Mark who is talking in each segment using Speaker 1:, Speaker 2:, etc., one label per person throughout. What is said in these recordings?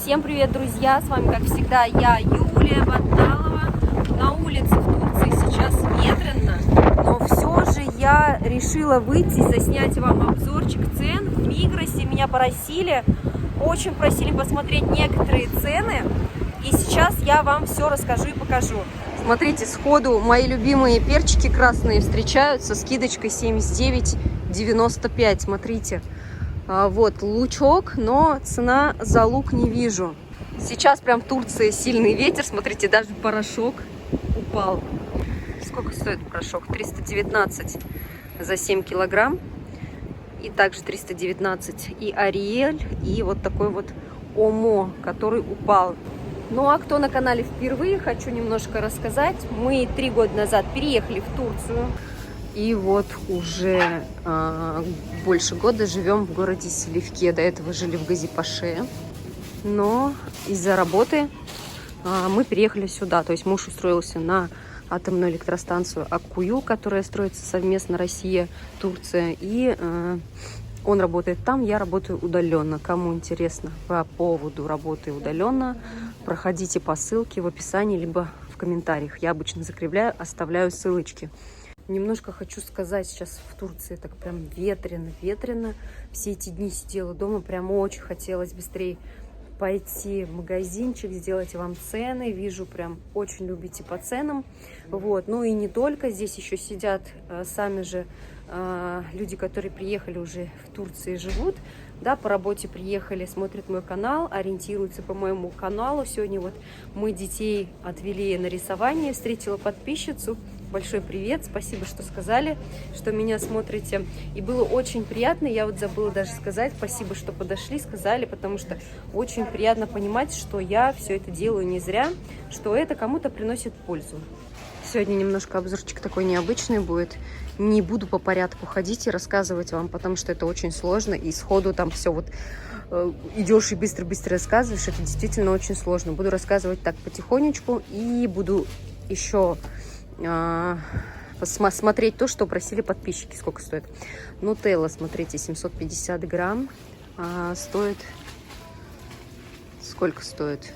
Speaker 1: Всем привет, друзья! С вами, как всегда, я, Юлия Баталова. На улице в Турции сейчас ветрено, но все же я решила выйти и заснять вам обзорчик цен в Мигросе. Меня очень просили посмотреть некоторые цены. И сейчас я вам все расскажу и покажу. Смотрите, сходу мои любимые перчики красные встречаются с скидочкой 79,95. Смотрите. Вот лучок, но цена за лук не вижу. Сейчас прям в Турции сильный ветер. Смотрите, даже порошок упал. Сколько стоит порошок? 319 за 7 килограмм. И также 319 и Ариэль, и вот такой вот Омо, который упал. Ну а кто на канале впервые, хочу немножко рассказать. Мы 3 года назад переехали в Турцию. И вот уже больше года живем в городе Селивке. До этого жили в Газипаше. Но из-за работы мы переехали сюда. То есть муж устроился на атомную электростанцию Аккую, которая строится совместно Россия, Турция. И он работает там, я работаю удаленно. Кому интересно по поводу работы удаленно, проходите по ссылке в описании, либо в комментариях. Я обычно закрепляю, оставляю ссылочки. Немножко хочу сказать, сейчас в Турции так прям ветрено. Все эти дни сидела дома, прям очень хотелось быстрее пойти в магазинчик, сделать вам цены. Вижу, прям очень любите по ценам. Вот. Ну и не только, здесь еще сидят сами же люди, которые приехали уже в Турции, живут. Да, по работе приехали, смотрят мой канал, ориентируются по моему каналу. Сегодня вот мы детей отвели на рисование, встретила подписчицу. Большой привет, спасибо, что сказали, что меня смотрите. И было очень приятно, я вот забыла даже сказать, спасибо, что подошли, сказали, потому что очень приятно понимать, что я все это делаю не зря, что это кому-то приносит пользу. Сегодня немножко обзорчик такой необычный будет. Не буду по порядку ходить и рассказывать вам, потому что это очень сложно, и сходу там все вот идешь и быстро-быстро рассказываешь, это действительно очень сложно. Буду рассказывать так потихонечку, и буду еще посмотреть то, что просили подписчики, сколько стоит. Нутелла, смотрите, 750 грамм стоит, сколько стоит?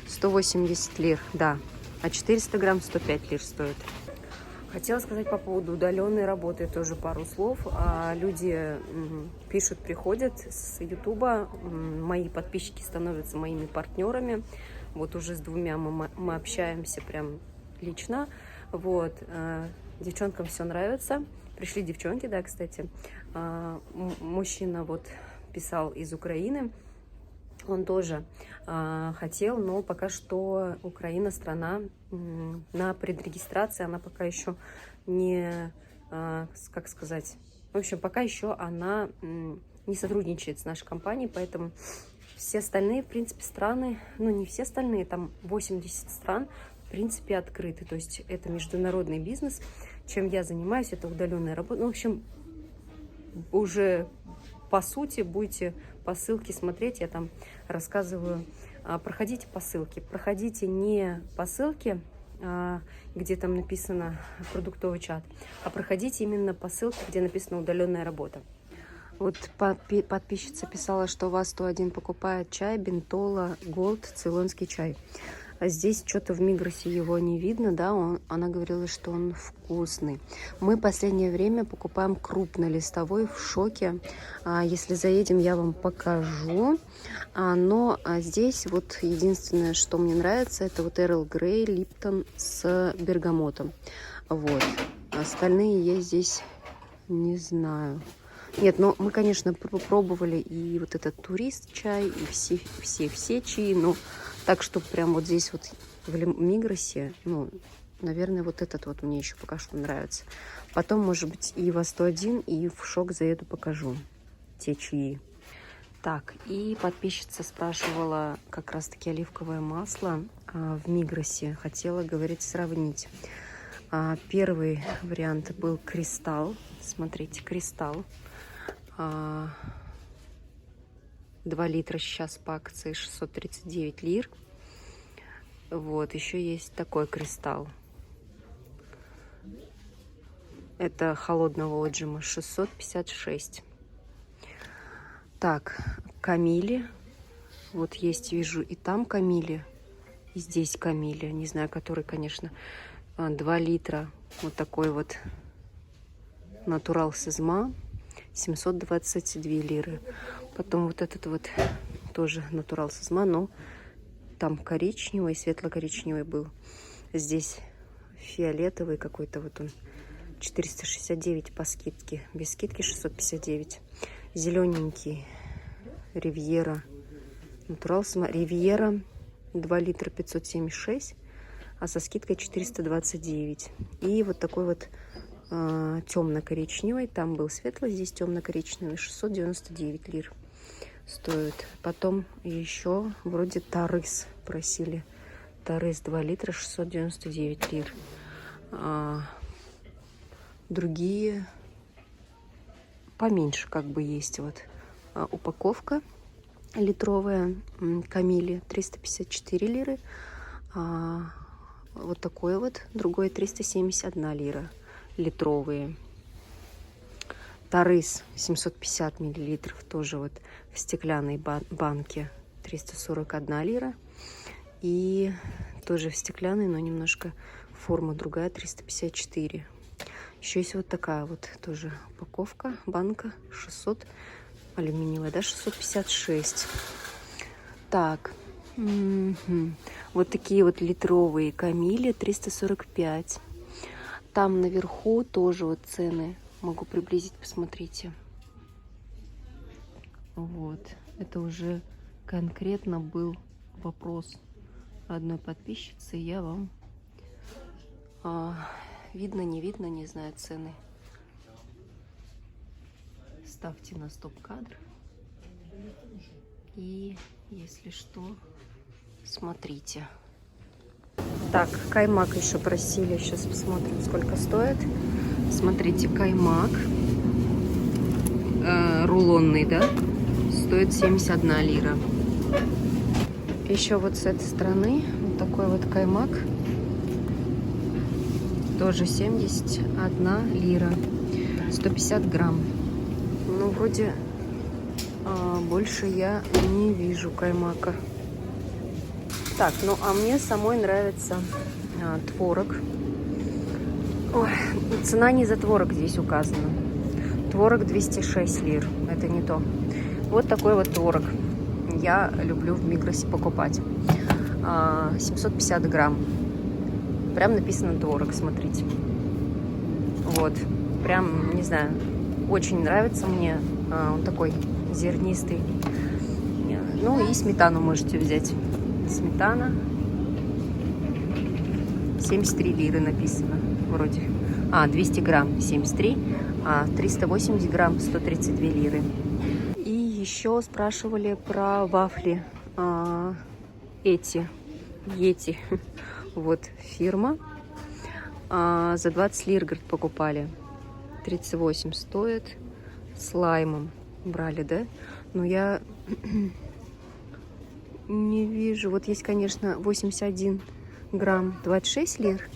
Speaker 1: 180 лир, да, а 400 грамм 105 лир стоит. Хотела сказать по поводу удаленной работы тоже пару слов. Люди пишут, приходят с Ютуба, мои подписчики становятся моими партнерами. Вот уже с 2 мы общаемся прям лично. Вот. Девчонкам все нравится. Пришли девчонки, да, кстати. Мужчина вот писал из Украины. Он тоже хотел, но пока что Украина страна на предрегистрации, она пока еще не, как сказать, в общем, пока еще она не сотрудничает с нашей компанией, поэтому все остальные, в принципе, страны, ну не все остальные, там 80 стран, в принципе, открыты. То есть это международный бизнес. Чем я занимаюсь, это удаленная работа. Ну, в общем, уже по сути будете по ссылке смотреть, я там рассказываю. Проходите по ссылке. Проходите не по ссылке, где там написано продуктовый чат, а проходите именно по ссылке, где написано удаленная работа. Вот подписчица писала, что у вас 101 покупает чай Бентола Голд, цейлонский чай. А здесь что-то в Мигросе его не видно, да, она говорила, что он вкусный. Мы в последнее время покупаем крупнолистовой, в шоке. Если заедем, я вам покажу. Но здесь вот единственное, что мне нравится, это вот Эрл Грей, Липтон с бергамотом. Вот. Остальные я здесь не знаю. Нет, но мы, конечно, пробовали и вот этот турист чай, и все чаи, но так что прям вот здесь вот в Мигросе, ну, наверное, вот этот вот мне еще пока что нравится. Потом, может быть, и во 101, и в шок заеду, покажу те чаи. Так, и подписчица спрашивала как раз-таки оливковое масло в Мигросе. Хотела, говорит, сравнить. Первый вариант был Кристалл. Смотрите, Кристалл. 2 литра сейчас по акции 639 лир. Вот, еще есть такой Кристалл. Это холодного отжима 656. Так, Камили Вот есть, вижу, и там камелия, и здесь камелия. Не знаю, который, конечно, 2 литра. Вот такой вот натурал сызма. 722 лиры. Потом вот этот вот тоже натурал сызма, но там коричневый, светло-коричневый был. Здесь фиолетовый какой-то, вот он, 469 по скидке. Без скидки 659. Зелененький Ривьера. Натурал сызма. Ривьера 2 литра 576, а со скидкой 429. И вот такой вот темно-коричневый. Там был светлый, здесь темно-коричневый. 699 лир стоит. Потом еще вроде Тарыс просили. Тарыс 2 литра 699 лир. Другие поменьше как бы есть. Вот упаковка литровая камели 354 лиры. Вот такой вот. Другой 371 лира. Литровые. Тарыс 750 миллилитров, тоже вот в стеклянной банке 341 лира. И тоже в стеклянной, но немножко форма другая, 354. Еще есть вот такая вот тоже упаковка, банка 600, алюминиевая, да, 656. Так, вот такие вот литровые камели 345. Там наверху тоже вот цены. Могу приблизить, посмотрите. Вот. Это уже конкретно был вопрос одной подписчицы. Я вам видно, не видно, не знаю цены. Ставьте на стоп-кадр. И если что, смотрите. Так, каймак еще просили. Сейчас посмотрим, сколько стоит. Смотрите, каймак рулонный, да, стоит 71 лира. Еще вот с этой стороны вот такой вот каймак. Тоже 71 лира. 150 грамм. Ну, вроде больше я не вижу каймака. Так, ну а мне самой нравится творог. Ой, цена не за творог здесь указана. Творог 206 лир. Это не то. Вот такой вот творог. Я люблю в Мигросе покупать. 750 грамм. Прям написано творог, смотрите. Вот. Прям, не знаю, очень нравится мне. Он такой зернистый. Ну и сметану можете взять. Сметана 73 лиры написано вроде. 200 грамм 73, а 380 грамм 132 лиры. И еще спрашивали про вафли. Эти Йети. Вот фирма. За 20 лир, говорит, покупали. 38 стоит. С лаймом брали, да? Но я не вижу. Вот есть, конечно, 81 грамм 26 лир.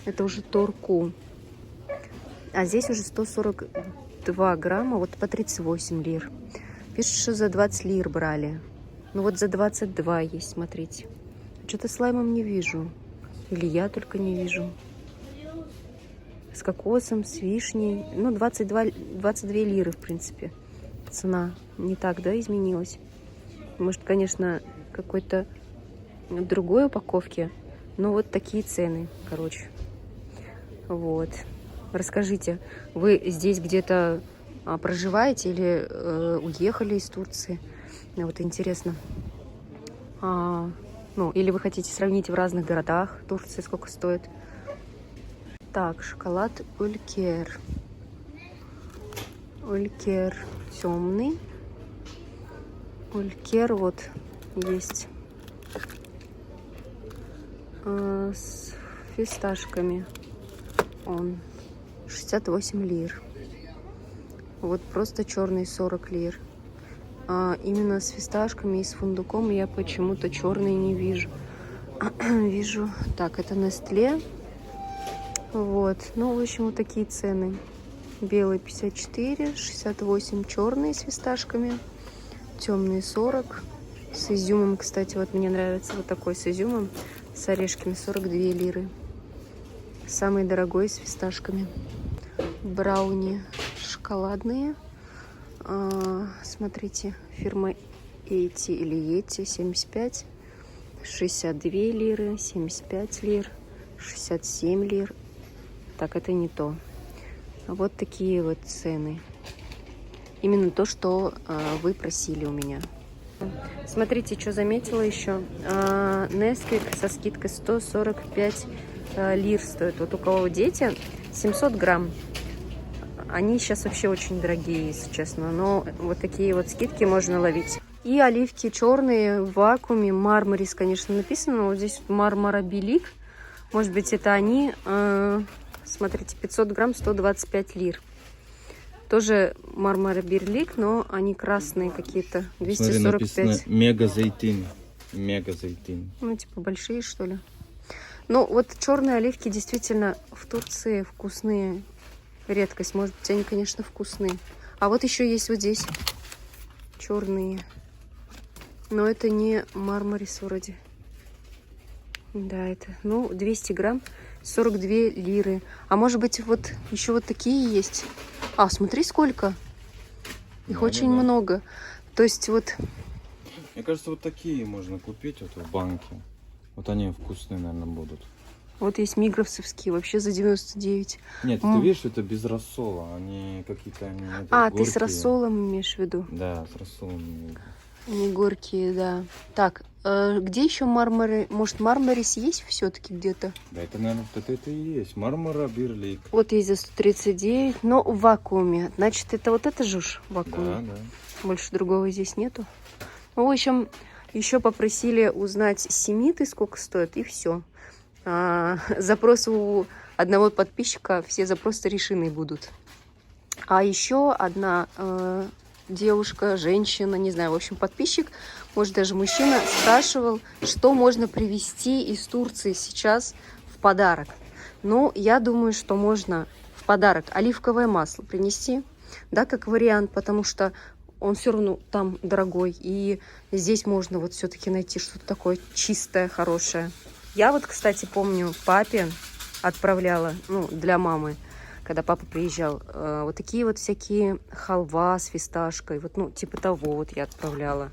Speaker 1: Это уже Торку. А здесь уже 142 грамма, вот по 38 лир. Пишут, что за 20 лир брали. Ну вот за 22 есть, смотрите. Что-то с лаймом не вижу. Или я только не вижу. С кокосом, с вишней. Ну, 22 лиры, в принципе. Цена не так, да, изменилась? Может, конечно, какой-то другой упаковке. Но вот такие цены, короче. Вот. Расскажите, вы здесь где-то проживаете или уехали из Турции? Мне вот интересно. Ну, или вы хотите сравнить в разных городах Турции, сколько стоит? Так, шоколад Улькер. Улькер темный. Улькер вот есть с фисташками. Он 68 лир. Вот просто черный 40 лир. Именно с фисташками и с фундуком я почему-то черный не вижу. Вижу. Так, это Nestlé. Вот. Ну, в общем, вот такие цены. Белый 54, 68 черный с фисташками, темный 40 С изюмом, кстати, вот мне нравится вот такой с изюмом, с орешками, 42 лиры. Самый дорогой с фисташками. Брауни шоколадные. Смотрите, фирма Эти или Ети, 75, 62 лиры, 75 лир, 67 лир. Так, это не то. Вот такие вот цены. Именно то, что вы просили у меня. Смотрите, что заметила еще. Несквик со скидкой 145 лир стоит. Вот у кого дети, 700 грамм. Они сейчас вообще очень дорогие, если честно. Но вот такие вот скидки можно ловить. И оливки черные в вакууме. Мармарис, конечно, написано. Но вот здесь Мармара Белик. Может быть, это они. Смотрите, 500 грамм, 125 лир. Тоже Мармара Берлик, но они красные какие-то. 245.
Speaker 2: Смотри, написано мега-зайтин. Мега-зайтин.
Speaker 1: Ну, типа большие, что ли. Ну, вот черные оливки действительно в Турции вкусные. Редкость. Может быть, они, конечно, вкусные. А вот еще есть вот здесь черные. Но это не Мармарис вроде. Да, это, ну, 200 грамм, 42 лиры. А может быть, вот еще вот такие есть. А, смотри, сколько. Их очень много. То есть вот...
Speaker 2: Мне кажется, вот такие можно купить вот в банке. Вот они вкусные, наверное, будут.
Speaker 1: Вот есть мигровцевские, вообще за 99.
Speaker 2: Нет, ты видишь, это без рассола. Они какие-то...
Speaker 1: Ты с рассолом имеешь в виду?
Speaker 2: Да, с рассолом.
Speaker 1: Они горькие, да. Так, где еще Мармары? Может, Мармарис есть все-таки где-то?
Speaker 2: Да, это, наверное, это и есть. Мармара Берлик.
Speaker 1: Вот есть за 139, но в вакууме. Значит, это вот это же уж в вакууме.
Speaker 2: Да.
Speaker 1: Больше другого здесь нету. Ну, в общем, еще попросили узнать семиты, сколько стоят, и все. Запрос у одного подписчика, все запросы решены будут. А еще одна девушка, женщина, не знаю, в общем, подписчик, может, даже мужчина, спрашивал, что можно привезти из Турции сейчас в подарок. Ну, я думаю, что можно в подарок оливковое масло принести, да, как вариант, потому что он все равно там дорогой, и здесь можно вот все-таки найти что-то такое чистое, хорошее. Я вот, кстати, помню, папе отправляла, ну, для мамы, когда папа приезжал, вот такие вот всякие халва с фисташкой, вот, ну, типа того вот я отправляла.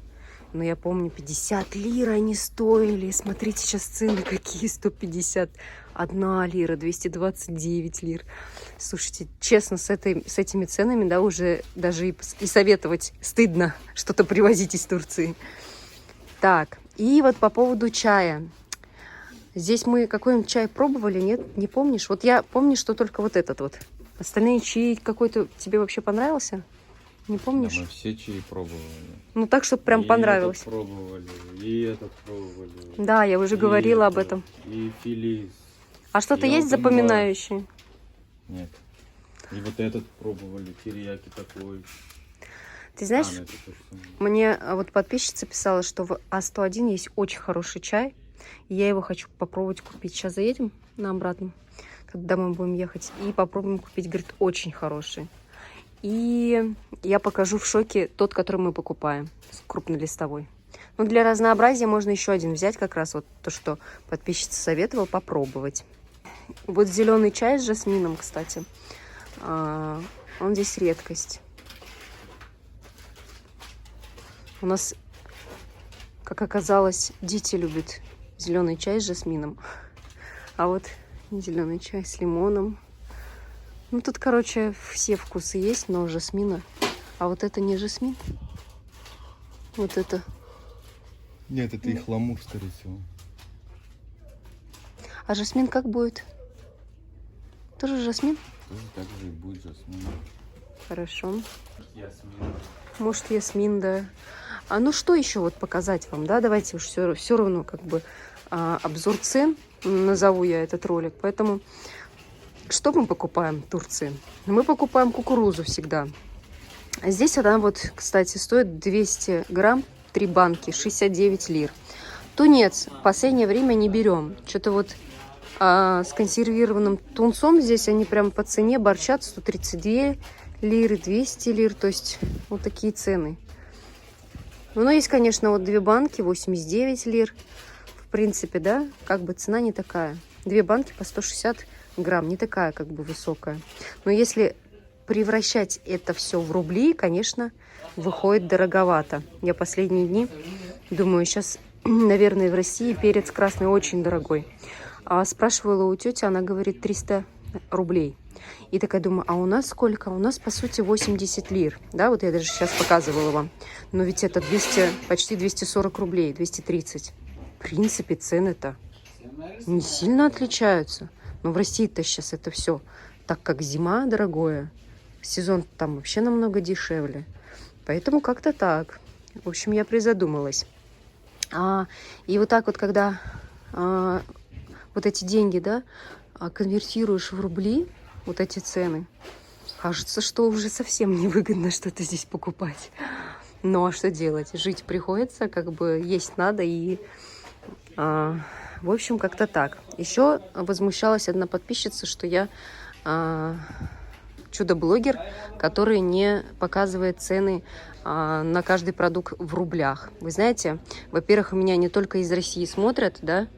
Speaker 1: Но я помню, 50 лир они стоили. Смотрите, сейчас цены какие, 151 лира, 229 лир. Слушайте, честно, с этими ценами, да, уже даже и советовать стыдно что-то привозить из Турции. Так, и вот по поводу чая. Здесь мы какой-нибудь чай пробовали, нет? Не помнишь? Вот я помню, что только вот этот вот. Остальные чаи какой-то тебе вообще понравился? Не помнишь?
Speaker 2: Да, мы все чаи пробовали.
Speaker 1: Ну так, чтобы прям понравилось.
Speaker 2: Этот пробовали, и этот пробовали.
Speaker 1: Да, я уже говорила об этом.
Speaker 2: И филис.
Speaker 1: А что-то есть запоминающее?
Speaker 2: Нет. И вот этот пробовали, терияки такой.
Speaker 1: Ты знаешь, мне вот подписчица писала, что в А101 есть очень хороший чай. И я его хочу попробовать купить. Сейчас заедем на обратном, когда мы будем ехать, и попробуем купить. Говорит, очень хороший. И я покажу в шоке тот, который мы покупаем, крупнолистовой. Но для разнообразия можно еще один взять, как раз вот то, что подписчица советовала, попробовать. Вот зеленый чай с жасмином, кстати, он здесь редкость. У нас, как оказалось, дети любят зеленый чай с жасмином. А вот зеленый чай с лимоном. Ну, тут, короче, все вкусы есть, но жасмина. А вот это не жасмин. Вот это.
Speaker 2: Нет, это их ламур, скорее всего.
Speaker 1: А жасмин как будет? Тоже жасмин?
Speaker 2: Тоже так же и будет жасмин.
Speaker 1: Хорошо.
Speaker 2: Ясмин.
Speaker 1: Может, ясмин, да. А ну что еще вот показать вам, да? Давайте уж все равно как бы обзор цен, назову я этот ролик. Поэтому что мы покупаем в Турции? Мы покупаем кукурузу всегда. Здесь она вот, кстати, стоит 200 грамм, 3 банки, 69 лир. Тунец в последнее время не берем. Что-то вот с консервированным тунцом здесь они прям по цене борчат 132 лиры, 200 лир. То есть вот такие цены. Ну, есть, конечно, вот 2 банки, 89 лир. В принципе, да, как бы цена не такая. 2 банки по 160 грамм, не такая как бы высокая. Но если превращать это все в рубли, конечно, выходит дороговато. Я последние дни думаю, сейчас, наверное, в России перец красный очень дорогой. А спрашивала у тети, она говорит 300 рублей. И такая думаю, а у нас сколько? У нас, по сути, 80 лир. Да, вот я даже сейчас показывала вам. Но ведь это 200, почти 240 рублей, 230. В принципе, цены-то не сильно отличаются. Но в России-то сейчас это все, так как зима дорогое, сезон там вообще намного дешевле. Поэтому как-то так. В общем, я призадумалась. И вот так вот, когда вот эти деньги, да, конвертируешь в рубли, вот эти цены, кажется, что уже совсем невыгодно что-то здесь покупать. Ну, а что делать? Жить приходится, как бы есть надо, и, в общем, как-то так. Еще возмущалась одна подписчица, что я чудо-блогер, который не показывает цены на каждый продукт в рублях. Вы знаете, во-первых, меня не только из России смотрят, да,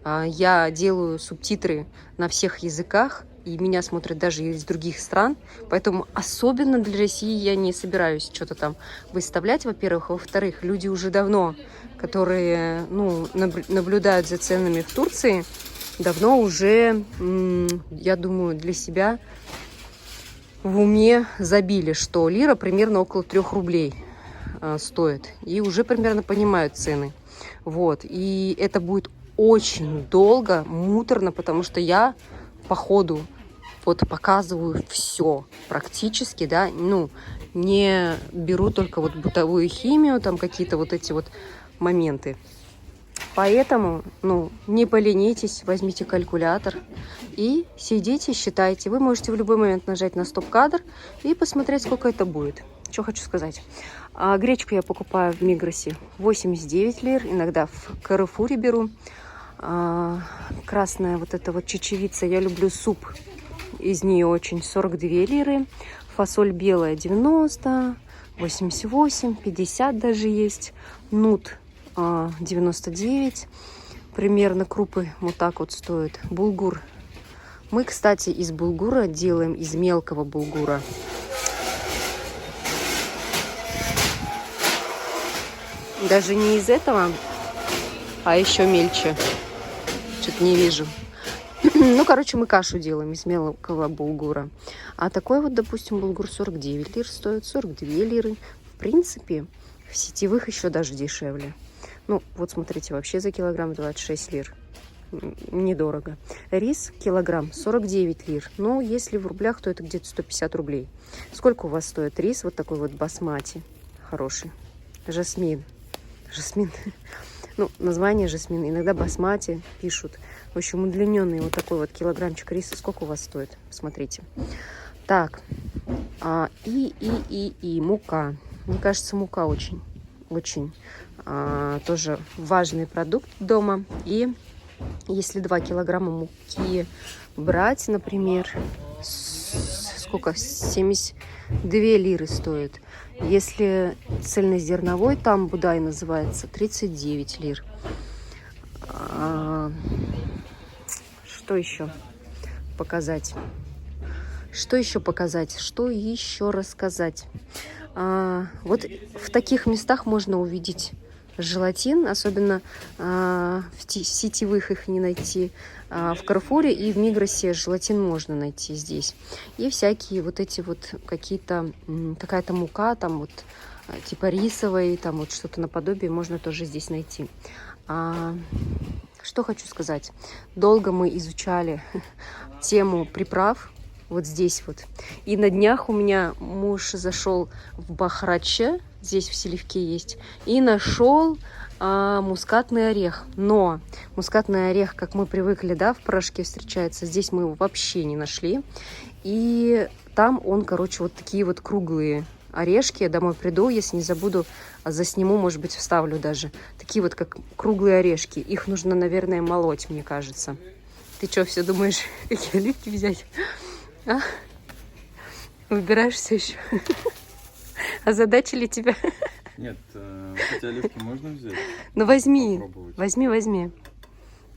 Speaker 1: я делаю субтитры на всех языках, и меня смотрят даже из других стран, поэтому особенно для России я не собираюсь что-то там выставлять, во-первых. Во-вторых, люди уже давно, которые наблюдают за ценами в Турции, давно уже, я думаю, для себя в уме забили, что лира примерно около 3 рублей стоит, и уже примерно понимают цены. Вот, и это будет очень долго, муторно, потому что я по ходу вот показываю все практически, да, не беру только вот бытовую химию, там какие-то вот эти вот моменты. Поэтому, не поленитесь, возьмите калькулятор и сидите, считайте. Вы можете в любой момент нажать на стоп-кадр и посмотреть, сколько это будет. Что хочу сказать. Гречку я покупаю в Мигросе 89 лир, иногда в Каррефуре беру. Красная вот эта вот чечевица, я люблю суп из нее очень, 42 лиры. Фасоль белая 90, 88, 50 даже есть. Нут 99. Примерно крупы вот так вот стоят. Булгур. Мы, кстати, из булгура делаем, из мелкого булгура. Даже не из этого, а еще мельче. Что-то не вижу. Мы кашу делаем из мелкого булгура. А такой вот, допустим, булгур 49 лир стоит, 42 лиры. В принципе, в сетевых еще даже дешевле. Вот смотрите, вообще за килограмм 26 лир. Недорого. Рис килограмм 49 лир. Если в рублях, то это где-то 150 рублей. Сколько у вас стоит рис? Вот такой вот басмати. Хороший. Жасмин. Название жасмин. Иногда басмати пишут. В общем, удлиненный вот такой вот килограммчик риса. Сколько у вас стоит? Посмотрите. Так. И мука. Мне кажется, мука очень тоже важный продукт дома. И если 2 килограмма муки брать, например, сколько? 72 лиры стоит. Если цельнозерновой, там будай называется, 39 лир. Что еще показать? Что еще рассказать? Вот в таких местах можно увидеть желатин, особенно в сетевых их не найти. В Каррефуре и в Мигросе желатин можно найти здесь. И всякие вот эти вот какая-то мука, там вот типа рисовой, там вот что-то наподобие можно тоже здесь найти. Что хочу сказать. Долго мы изучали тему приправ. Вот здесь вот. И на днях у меня муж зашел в Бахраче, здесь в Селивке есть, и нашел мускатный орех. Но мускатный орех, как мы привыкли, да, в порошке встречается, здесь мы его вообще не нашли. И там он, вот такие вот круглые орешки. Я домой приду, если не забуду, засниму, может быть, вставлю даже. Такие вот, как круглые орешки. Их нужно, наверное, молоть, мне кажется. Ты что, все думаешь, какие оливки взять? Выбираешься еще? Озадачили тебя?
Speaker 2: Нет, Эти оливки можно взять?
Speaker 1: Ну возьми,
Speaker 2: Попробовать.
Speaker 1: возьми.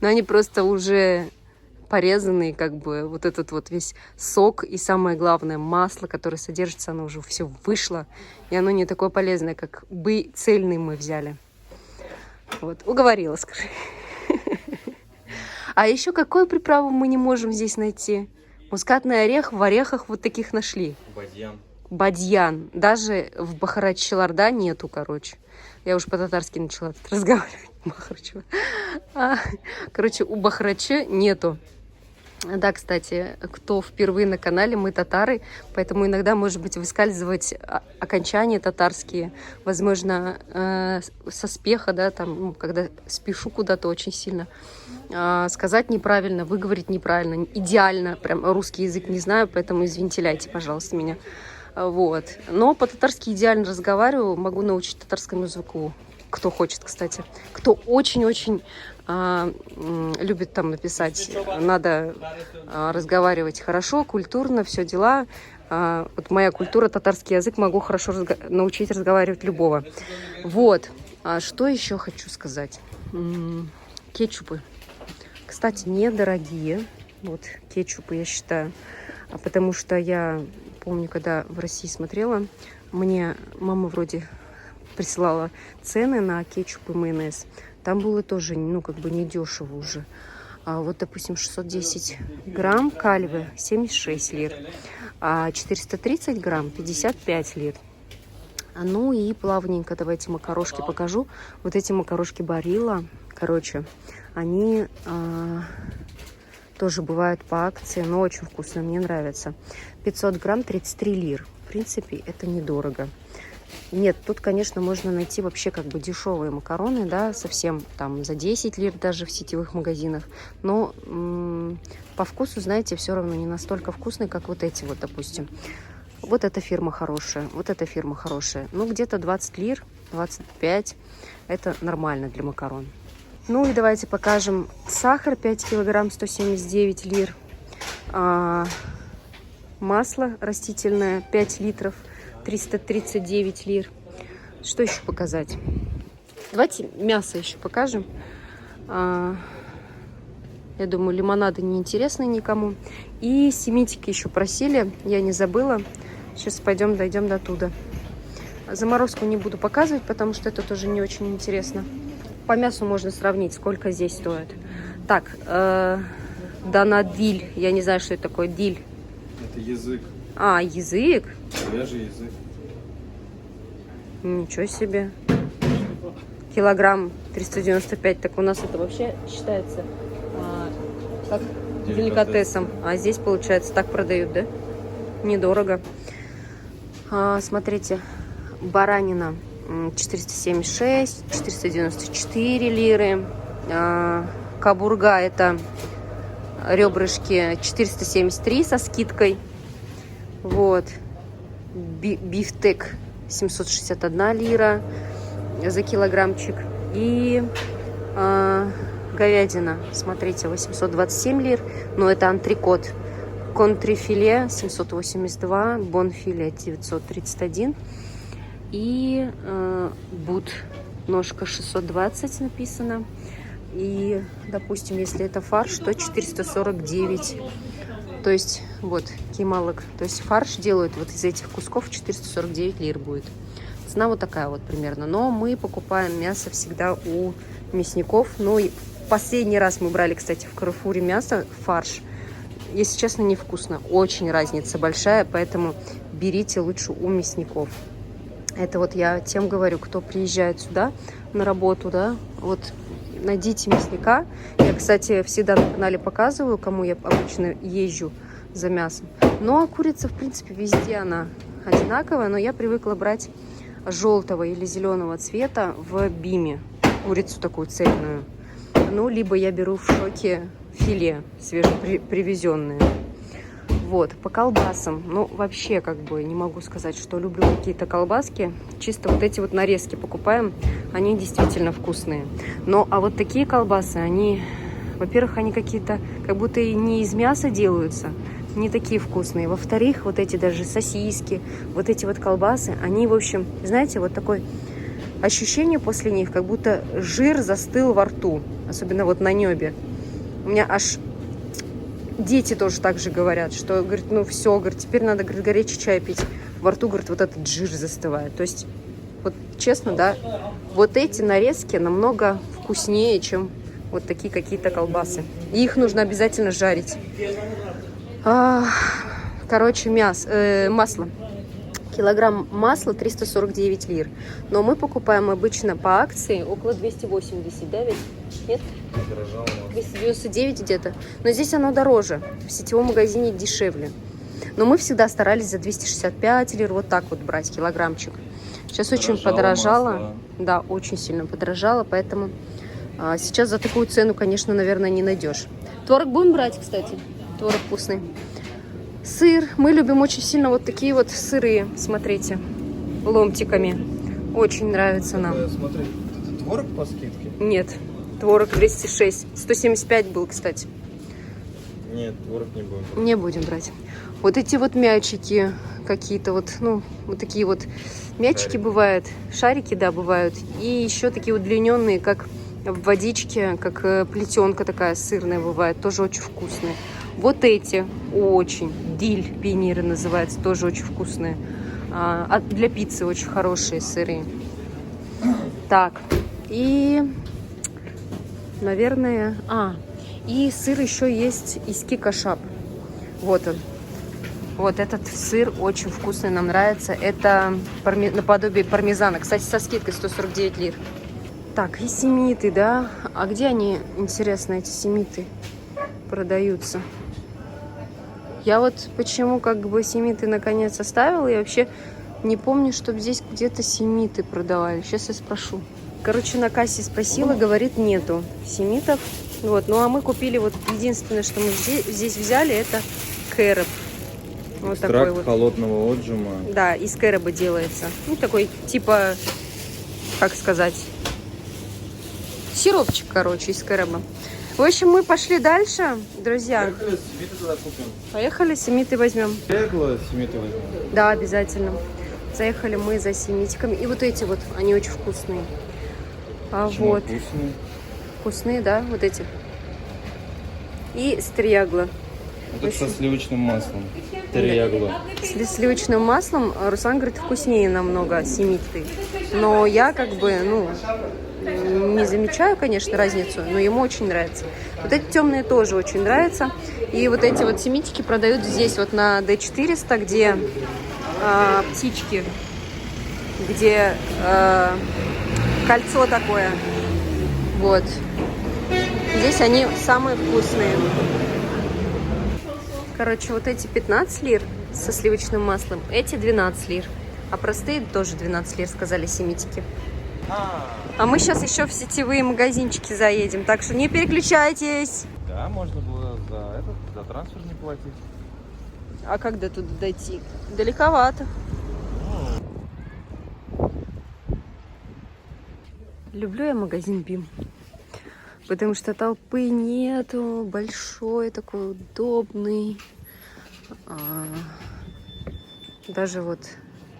Speaker 1: Но они просто уже порезанные, как бы вот этот вот весь сок и самое главное масло, которое содержится, оно уже все вышло, и оно не такое полезное, как бы цельный мы взяли. Вот, уговорила, скажи. А еще какую приправу мы не можем здесь найти? Мускатный орех в орехах вот таких нашли.
Speaker 2: Бадьян.
Speaker 1: Бадьян. Даже в Бахарач-Челарда нету, короче. Я уж по-татарски начала тут разговаривать. Бахарачева. Короче, у Бахарача нету. Да, кстати, кто впервые на канале, мы татары, поэтому иногда, может быть, выскальзывать окончания татарские, возможно, со спеха, да, там, ну, когда спешу куда-то очень сильно, сказать неправильно, выговорить неправильно, идеально, прям русский язык не знаю, поэтому извините, пожалуйста, меня. Вот. Но по-татарски идеально разговариваю, могу научить татарскому языку, кто хочет, кстати. Кто очень-очень любит там написать, надо разговаривать хорошо, культурно, все дела. Вот моя культура, татарский язык, могу хорошо научить разговаривать любого. Вот. А что еще хочу сказать? Кетчупы. Кстати, недорогие. Вот кетчупы, я считаю. Потому что я помню, когда в России смотрела, мне мама вроде присылала цены на кетчуп и майонез. Там было тоже, ну, как бы недешево уже. Вот, допустим, 610 грамм кальвы 76 лир, а 430 грамм 55 лир. Ну и плавненько давайте макарошки покажу. Вот эти макарошки Барилла, короче, они тоже бывают по акции, но очень вкусно, мне нравится. 500 грамм 33 лир. В принципе, это недорого. Нет, тут, конечно, можно найти вообще как бы дешевые макароны, да, совсем там за 10 лир даже в сетевых магазинах. Но по вкусу, знаете, все равно не настолько вкусные, как вот эти вот, допустим. Вот эта фирма хорошая, вот эта фирма хорошая. Ну, где-то 20 лир, 25. Это нормально для макарон. Ну и давайте покажем сахар 5 килограмм 179 лир. Масло растительное 5 литров 339 лир. Что еще показать? Давайте мясо еще покажем. Я думаю, лимонады не интересны никому. И семитики еще просили, я не забыла. Сейчас дойдем до туда. Заморозку не буду показывать, потому что это тоже не очень интересно. По мясу можно сравнить, сколько здесь стоит. Так, данадиль. Я не знаю, что это такое диль.
Speaker 2: Это язык.
Speaker 1: Язык?
Speaker 2: Говяжий язык.
Speaker 1: Ничего себе. Килограмм 395. Так у нас это вообще считается как деликатесом. А здесь, получается, так продают, да? Недорого. Смотрите, баранина 476, 494 лиры. Кабурга — это ребрышки 473 со скидкой. Вот. Бифтек 761 лира за килограммчик. И говядина, смотрите, 827 лир. Но это антрикот. Контрифиле 782, бонфиле 931. И бут ножка 620 написано. И, допустим, если это фарш, то 449. То есть, вот, кималок. То есть фарш делают вот из этих кусков 449 лир будет. Цена вот такая вот примерно. Но мы покупаем мясо всегда у мясников. Ну и последний раз мы брали, кстати, в Каррефуре мясо, фарш. Если честно, невкусно. Очень разница большая, поэтому берите лучше у мясников. Это вот я тем говорю, кто приезжает сюда на работу, да, вот найдите мясника. Я, кстати, всегда на канале показываю, кому я обычно езжу за мясом. Но курица, в принципе, везде она одинаковая, но я привыкла брать желтого или зеленого цвета в Биме. Курицу такую цельную. Ну, либо я беру в Шоке филе свежепривезенные. Вот, по колбасам, ну, вообще, как бы, не могу сказать, что люблю какие-то колбаски. Чисто вот эти вот нарезки покупаем, они действительно вкусные. Но, а вот такие колбасы, они, во-первых, они какие-то, как будто и не из мяса делаются, не такие вкусные. Во-вторых, вот эти даже сосиски, вот эти вот колбасы, они, в общем, знаете, вот такой ощущение после них, как будто жир застыл во рту. Особенно вот на небе. У меня аж дети тоже так же говорят, что, говорит, ну все, говорит, теперь надо, говорит, горячий чай пить. Во рту, говорит, вот этот жир застывает. То есть, вот честно, да, вот эти нарезки намного вкуснее, чем вот такие какие-то колбасы. И их нужно обязательно жарить. Короче, масло. Килограмм масла 349 лир. Но мы покупаем обычно по акции около 280, да, ведь? Нет? 299 где-то. Но здесь оно дороже. В сетевом магазине дешевле. Но мы всегда старались за 265 лир вот так вот брать килограммчик. Сейчас очень подорожало.
Speaker 2: Масло.
Speaker 1: Да, очень сильно подорожало, поэтому сейчас за такую цену, конечно, наверное, не найдешь. Творог будем брать, кстати. Творог вкусный. Сыр. Мы любим очень сильно вот такие вот сыры, смотрите, ломтиками. Очень нравится нам.
Speaker 2: Смотри, это творог по скидке?
Speaker 1: Нет, творог 206. 175 был, кстати.
Speaker 2: Нет, творог не будем.
Speaker 1: Не будем брать. Вот эти вот мячики какие-то вот, ну, вот такие вот мячики
Speaker 2: Шарики.
Speaker 1: бывают. Шарики, да, бывают. И еще такие удлиненные, как в водичке, как плетенка такая сырная бывает. Тоже очень вкусные. Вот эти очень. Диль пионеры называется. Тоже очень вкусные. Для пиццы очень хорошие сыры. Так. И, наверное... И сыр еще есть из Кикашап. Вот он. Вот этот сыр очень вкусный, нам нравится. Это наподобие пармезана. Кстати, со скидкой 149 лир. Так, и семиты, да? А где они, интересно, эти семиты продаются? Я вот почему как бы семиты наконец оставила. Я вообще не помню, чтобы здесь где-то семиты продавали. Сейчас я спрошу. Короче, на кассе спросила, говорит, нету семитов. Вот, ну а мы купили вот единственное, что мы здесь взяли, это кэроп. Вот такой
Speaker 2: Экстракт
Speaker 1: вот.
Speaker 2: холодного отжима.
Speaker 1: Да, из кэроба делается. Ну, такой, типа, как сказать, сиропчик, короче, из кэроба. В общем, мы пошли дальше, друзья.
Speaker 2: Поехали, семиты туда купим.
Speaker 1: Поехали, семиты возьмем.
Speaker 2: Бегло, семиты возьмем.
Speaker 1: Да, обязательно. Заехали мы за семитиками. И вот эти вот, они очень вкусные.
Speaker 2: Почему
Speaker 1: Вот.
Speaker 2: вкусные?
Speaker 1: Вкусные, да, вот эти. И стриягло.
Speaker 2: Вот это со сливочным маслом. Териягло.
Speaker 1: С сливочным маслом, Руслан говорит, вкуснее намного семиты. Но я как бы, ну, не замечаю, конечно, разницу, но ему очень нравится. Вот эти темные тоже очень нравятся. И вот эти вот семитики продают здесь вот на D400, где птички, где кольцо такое. Вот. Здесь они самые вкусные. Короче, вот эти 15 лир со сливочным маслом, эти 12 лир. А простые тоже 12 лир, сказали семитики. А мы сейчас еще в сетевые магазинчики заедем, так что не переключайтесь.
Speaker 2: Да, можно было за трансфер не платить.
Speaker 1: А как до туда дойти? Далековато. Люблю я магазин БИМ, потому что толпы нету, большой такой, удобный. Даже вот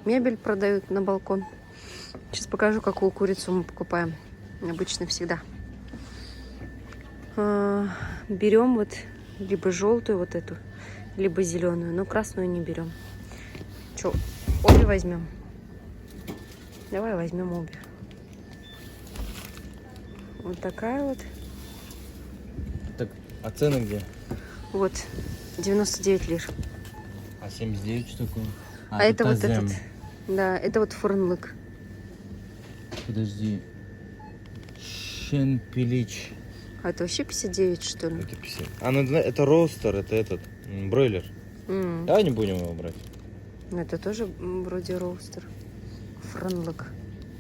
Speaker 1: мебель продают на балкон. Сейчас покажу, какую курицу мы покупаем. Обычно всегда. Берем вот либо желтую вот эту, либо зеленую, но красную не берем. Че, обе возьмем? Давай возьмем обе. Вот такая вот.
Speaker 2: Так, а цены где?
Speaker 1: Вот, 99 лир.
Speaker 2: А 79 что такое?
Speaker 1: А это вот этот. Да, это вот фурнлык.
Speaker 2: Подожди. Шенпилич.
Speaker 1: А это вообще 59, что ли?
Speaker 2: Это 50. Ну это роустер, это этот, бройлер. Давай не будем его брать.
Speaker 1: Ну, это тоже вроде роустер. Фурнлык.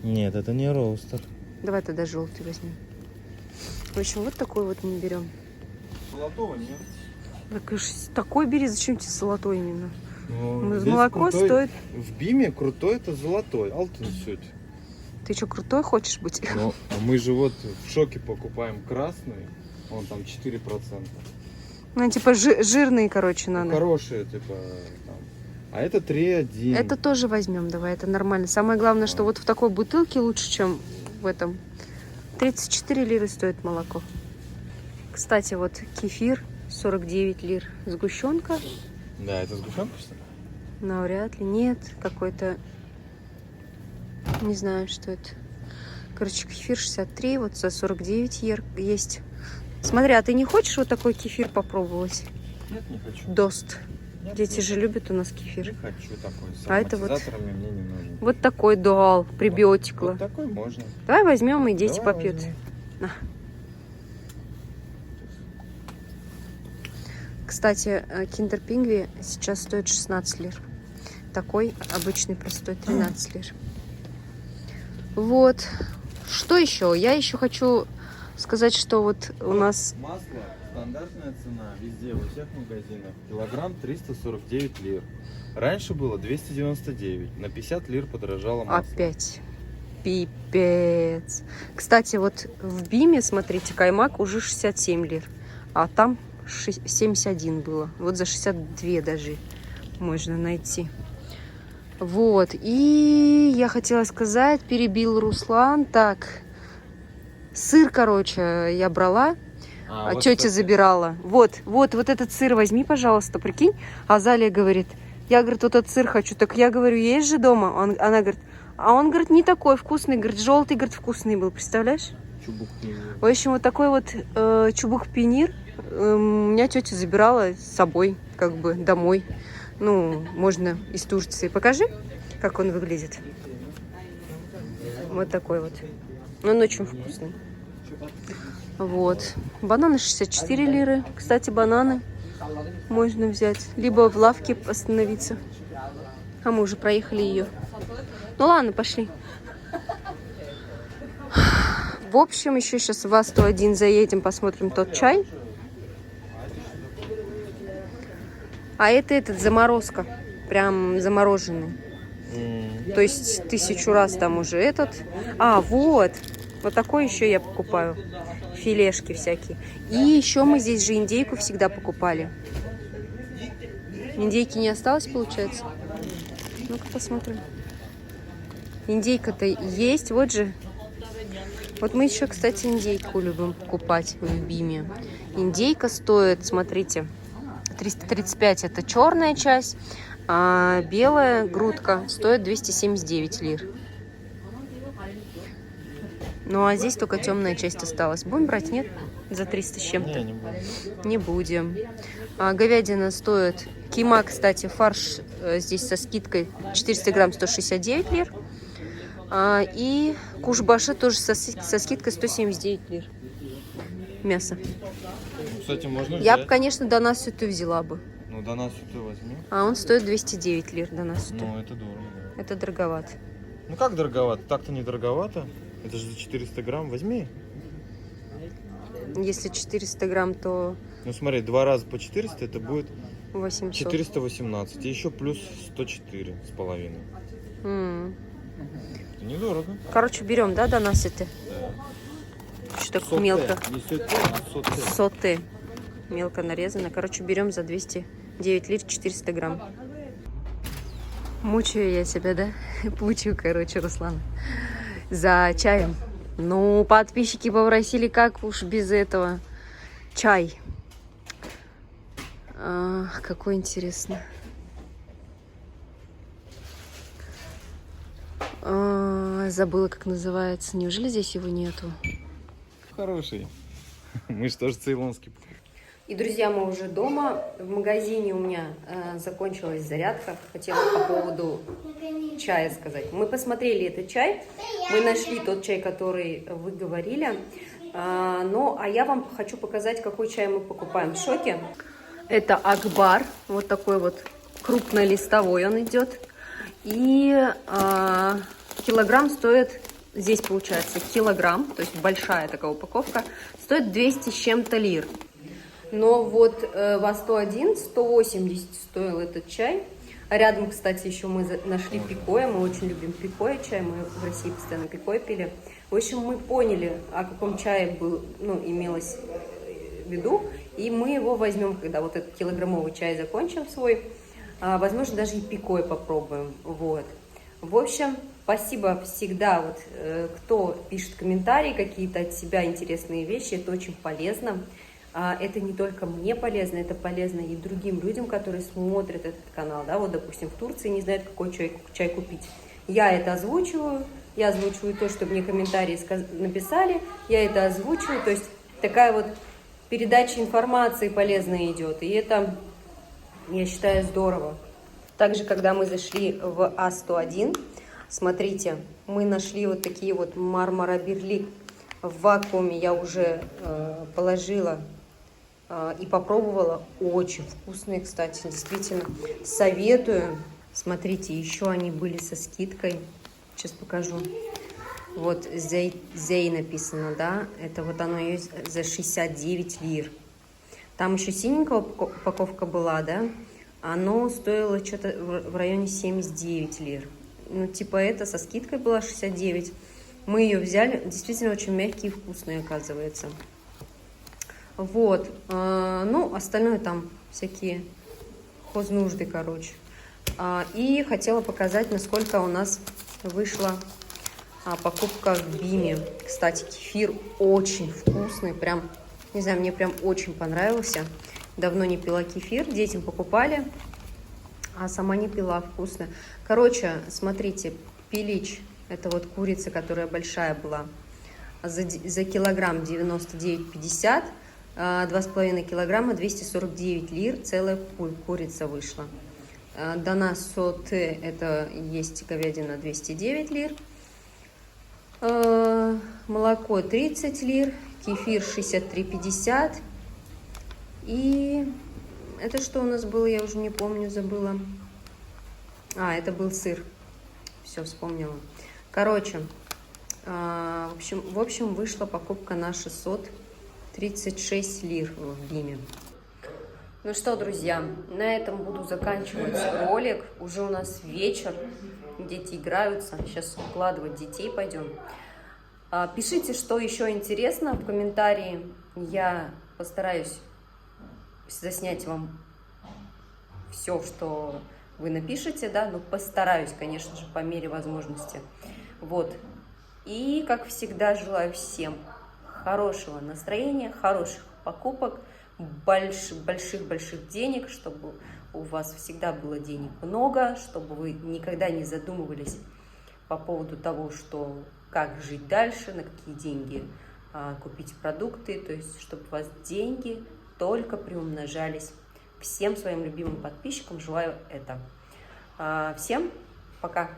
Speaker 2: Нет, это не роустер.
Speaker 1: Давай тогда желтый возьмем. В общем, вот такой вот мы берем.
Speaker 2: Золотого нет.
Speaker 1: Так, такой бери, зачем тебе золотой именно?
Speaker 2: Ну,
Speaker 1: молоко
Speaker 2: крутой,
Speaker 1: стоит...
Speaker 2: В БИМе крутой это золотой. Алтын суть.
Speaker 1: Ты что, крутой хочешь быть?
Speaker 2: Но мы же вот в шоке покупаем красный. Он там 4%.
Speaker 1: Ну, типа жирные, короче, надо.
Speaker 2: Хорошие, типа там. А это 3,1.
Speaker 1: Это тоже возьмем, давай, это нормально. Самое главное, что вот в такой бутылке лучше, чем в этом. 34 лиры стоит молоко. Кстати, вот кефир 49 лир. Сгущенка?
Speaker 2: Да, это сгущенка, что ли?
Speaker 1: Навряд ли. Нет, какой-то... Не знаю, что это. Короче, кефир 63, вот за 49 есть. Смотри, а ты не хочешь вот такой кефир попробовать?
Speaker 2: Нет, не хочу.
Speaker 1: Дост.
Speaker 2: Нет,
Speaker 1: Дети
Speaker 2: не
Speaker 1: же любят у нас кефир.
Speaker 2: Не хочу такой. С
Speaker 1: А это вот-
Speaker 2: ароматизаторами мне не нужен.
Speaker 1: Вот такой дуал, прибиотикла.
Speaker 2: Вот такой можно.
Speaker 1: Давай возьмем, и дети
Speaker 2: Давай
Speaker 1: попьют.
Speaker 2: возьми.
Speaker 1: На. Кстати, киндер пингви сейчас стоит 16 лир. Такой обычный простой 13 лир. Вот. Что еще? Я еще хочу сказать, что вот у нас...
Speaker 2: Масло, стандартная цена везде, во всех магазинах. Килограмм 349 лир. Раньше было 299. На 50 лир подорожало масло.
Speaker 1: Опять. Пипец. Кстати, вот в Биме, смотрите, каймак уже 67 лир. А там 71 было. Вот за 62 даже можно найти. Вот. И я хотела сказать, перебил Руслан. Так, сыр, короче, я брала. А
Speaker 2: вот
Speaker 1: тетя
Speaker 2: это-
Speaker 1: забирала. Вот этот сыр возьми, пожалуйста, прикинь. Азалия говорит, я, говорит, вот этот сыр хочу. Так я говорю, есть же дома? Она говорит, а он, говорит, не такой вкусный. Говорит, желтый, говорит, вкусный был. Представляешь?
Speaker 2: Чубук-пинир.
Speaker 1: В общем, вот такой вот чубук-пинир меня тетя забирала с собой, как бы, домой. Ну, можно из Турции. Покажи, как он выглядит. Вот такой вот. Он очень вкусный. Вот. Бананы 64 лиры. Кстати, бананы можно взять. Либо в лавке остановиться. А мы уже проехали ее. Ну ладно, пошли. В общем, еще сейчас в А101 заедем, посмотрим тот чай. А это этот заморозка. Прям замороженный. То есть 1000 раз там уже этот. А, вот. Вот такой еще я покупаю. Филешки всякие. И еще мы здесь же индейку всегда покупали. Индейки не осталось, получается? Ну-ка посмотрим. Индейка-то есть, вот же. Вот мы еще, кстати, индейку любим покупать в Биме. Индейка стоит, смотрите, 335 это черная часть, а белая грудка стоит 279 лир. Ну а здесь только темная часть осталась. Будем брать, нет? За 300 с чем-то?
Speaker 2: Не буду.
Speaker 1: Не будем. А говядина стоит... Кима, кстати, фарш здесь со скидкой 400 грамм 169 лир. И кушбаша тоже со скидкой 179 лир. Мясо.
Speaker 2: Кстати, можно
Speaker 1: Я бы,
Speaker 2: взять.
Speaker 1: конечно, до нас эту взяла бы.
Speaker 2: Ну, до нас ты возьми.
Speaker 1: А он стоит 209 лир до нас.
Speaker 2: Ну, это дорого.
Speaker 1: Это дороговато.
Speaker 2: Ну, как дороговато? Так-то не дороговато. Это же за 400 грамм. Возьми.
Speaker 1: Если 400 грамм, то
Speaker 2: Ну, смотри, 2 раза по 400 это будет
Speaker 1: 800.
Speaker 2: 418. И еще плюс 104 с половиной. Это недорого.
Speaker 1: Короче, берем, да, до нас это? Что так мелко?
Speaker 2: Не соте, а соте.
Speaker 1: Соты. Мелко нарезано. Короче, берем за 209 лир 400 грамм. Мучаю я тебя, да? Пучаю, короче, Руслан. За чаем. Ну, подписчики попросили, как уж без этого. Чай. Какой интересно. Забыла, как называется. Неужели здесь его нету?
Speaker 2: Хороший. Мы же тоже цейлонский.
Speaker 1: И, друзья, мы уже дома. В магазине у меня закончилась зарядка. Хотела по поводу чая сказать. Мы посмотрели этот чай. Мы нашли тот чай, который вы говорили. Ну, а я вам хочу показать, какой чай мы покупаем в Шоке. Это Акбар. Вот такой вот крупнолистовой он идет. И килограмм стоит... Здесь получается килограмм, то есть большая такая упаковка, стоит 200 с чем-то лир. Но вот в А101 180 стоил этот чай. А рядом, кстати, еще мы нашли пикоя. Мы очень любим пикоя чай. Мы в России постоянно пикоя пили. В общем, мы поняли, о каком чае имелось в виду. И мы его возьмем, когда вот этот килограммовый чай закончим свой. Возможно, даже и пикой попробуем. Вот. В общем, спасибо всегда, вот, кто пишет комментарии какие-то от себя интересные вещи, это очень полезно. Это не только мне полезно, это полезно и другим людям, которые смотрят этот канал, да, вот, допустим, в Турции не знают, какой чай купить. Я это озвучиваю, я озвучиваю то, что мне комментарии написали, я это озвучиваю, то есть такая вот передача информации полезная идет, и это, я считаю, здорово. Также, когда мы зашли в А101, смотрите, мы нашли вот такие вот мармара-берлик в вакууме, я уже положила и попробовала. Очень вкусные, кстати, действительно советую. Смотрите, еще они были со скидкой. Сейчас покажу. Вот Зей написано, да, это вот оно есть за 69 лир. Там еще синенькая упаковка была, да, оно стоило что-то в районе 79 лир. Ну, типа это со скидкой была 69. Мы ее взяли, действительно очень мягкие и вкусные, оказывается. Вот, ну, остальное там всякие хознужды, короче. И хотела показать, насколько у нас вышла покупка в Биме. Кстати, кефир очень вкусный, прям, не знаю, мне прям очень понравился. Давно не пила кефир, детям покупали, а сама не пила, вкусно. Короче, смотрите, пилич, это вот курица, которая большая была, за килограмм 99,50, 2,5 килограмма 249 лир, целая курица вышла. Дана соте, это есть говядина, 209 лир. Молоко 30 лир, кефир 63,50. И это что у нас было, я уже не помню, забыла. Это был сыр. Все, вспомнила. Короче, в общем, вышла покупка на 636 лир в Биме. Ну что, друзья, на этом буду заканчивать ролик. Уже у нас вечер, дети играются. Сейчас укладывать детей пойдем. Пишите, что еще интересно в комментарии. Я постараюсь заснять вам все, что вы напишете, да, но постараюсь, конечно же, по мере возможности. Вот. И, как всегда, желаю всем хорошего настроения, хороших покупок, больших денег, чтобы у вас всегда было денег много, чтобы вы никогда не задумывались по поводу того, что как жить дальше, на какие деньги купить продукты, то есть чтобы у вас деньги только приумножались. Всем своим любимым подписчикам желаю это. Всем пока!